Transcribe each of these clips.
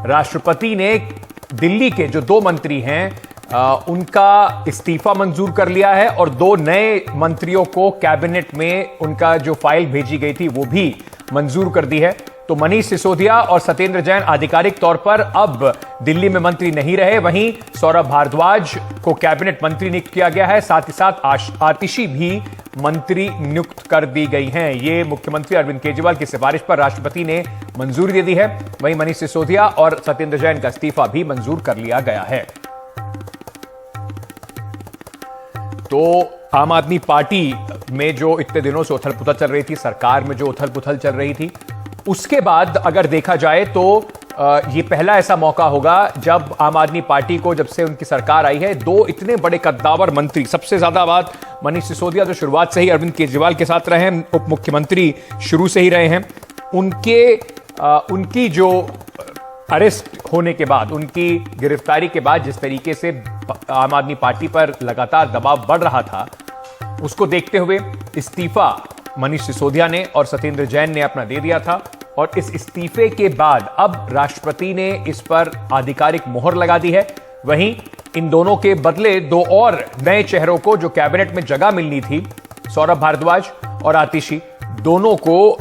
राष्ट्रपति ने दिल्ली के जो 2 मंत्री हैं उनका इस्तीफा मंजूर कर लिया है और 2 नए मंत्रियों को कैबिनेट में उनका जो फाइल भेजी गई थी वो भी मंजूर कर दी है। तो मनीष सिसोदिया और सत्येंद्र जैन आधिकारिक तौर पर अब दिल्ली में मंत्री नहीं रहे। वहीं सौरभ भारद्वाज को कैबिनेट मंत्री नियुक्त किया गया है। साथ ही साथ आतिशी भी मंत्री नियुक्त कर दी गई हैं। ये मुख्यमंत्री अरविंद केजरीवाल की सिफारिश पर राष्ट्रपति ने मंजूरी दे दी है। वहीं मनीष सिसोदिया और सत्येंद्र जैन का इस्तीफा भी मंजूर कर लिया गया है। तो आम आदमी पार्टी में जो इतने दिनों से उथल पुथल चल रही थी, सरकार में जो उथल पुथल चल रही थी, उसके बाद अगर देखा जाए तो ये पहला ऐसा मौका होगा जब आम आदमी पार्टी को, जब से उनकी सरकार आई है, 2 इतने बड़े कद्दावर मंत्री, सबसे ज्यादा बात मनीष सिसोदिया जो शुरुआत से ही अरविंद केजरीवाल के साथ रहे हैं, उप मुख्यमंत्री शुरू से ही रहे हैं, उनकी जो अरेस्ट होने के बाद, उनकी गिरफ्तारी के बाद जिस तरीके से आम आदमी पार्टी पर लगातार दबाव बढ़ रहा था, उसको देखते हुए इस्तीफा मनीष सिसोदिया ने और सत्येंद्र जैन ने अपना दे दिया था। और इस इस्तीफे के बाद अब राष्ट्रपति ने इस पर आधिकारिक मोहर लगा दी है। वहीं इन दोनों के बदले 2 और नए चेहरों को जो कैबिनेट में जगह मिलनी थी, सौरभ भारद्वाज और आतिशी, दोनों को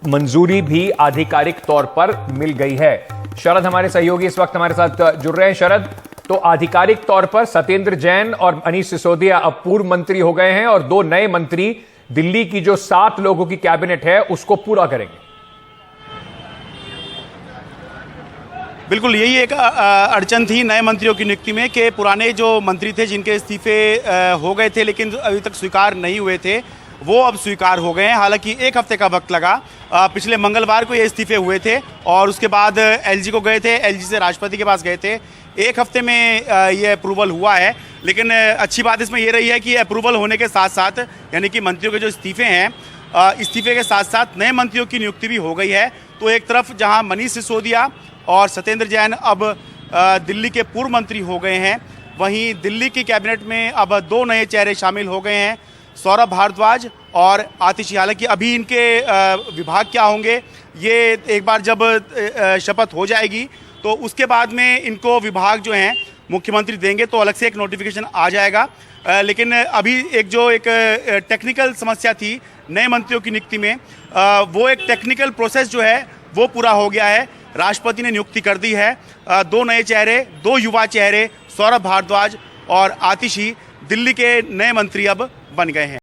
मंजूरी भी आधिकारिक तौर पर मिल गई है। शरद हमारे सहयोगी इस वक्त हमारे साथ जुड़ रहे हैं। शरद, तो आधिकारिक तौर पर सत्येंद्र जैन और मनीष सिसोदिया अब पूर्व मंत्री हो गए हैं और 2 नए मंत्री दिल्ली की जो 7 लोगों की कैबिनेट है उसको पूरा करेंगे। बिल्कुल, यही एक अड़चन थी नए मंत्रियों की नियुक्ति में कि पुराने जो मंत्री थे जिनके इस्तीफे हो गए थे लेकिन अभी तक स्वीकार नहीं हुए थे, वो अब स्वीकार हो गए हैं। हालांकि 1 हफ्ते का वक्त लगा। पिछले मंगलवार को ये इस्तीफे हुए थे और उसके बाद एलजी को गए थे, एलजी से राष्ट्रपति के पास गए थे। 1 हफ्ते में ये अप्रूवल हुआ है। लेकिन अच्छी बात इसमें ये रही है कि अप्रूवल होने के साथ साथ, यानी कि मंत्रियों के जो इस्तीफे हैं, इस्तीफे के साथ साथ नए मंत्रियों की नियुक्ति भी हो गई है। तो एक तरफ जहां मनीष सिसोदिया और सत्येंद्र जैन अब दिल्ली के पूर्व मंत्री हो गए हैं, वहीं दिल्ली की कैबिनेट में अब 2 नए चेहरे शामिल हो गए हैं, सौरभ भारद्वाज और आतिशी। हालांकि अभी इनके विभाग क्या होंगे ये एक बार जब शपथ हो जाएगी तो उसके बाद में इनको विभाग जो हैं मुख्यमंत्री देंगे तो अलग से एक नोटिफिकेशन आ जाएगा। लेकिन अभी एक टेक्निकल समस्या थी नए मंत्रियों की नियुक्ति में, वो एक टेक्निकल प्रोसेस जो है वो पूरा हो गया है। राष्ट्रपति ने नियुक्ति कर दी है। 2 नए चेहरे, 2 युवा चेहरे, सौरभ भारद्वाज और आतिशी दिल्ली के नए मंत्री अब बन गए हैं।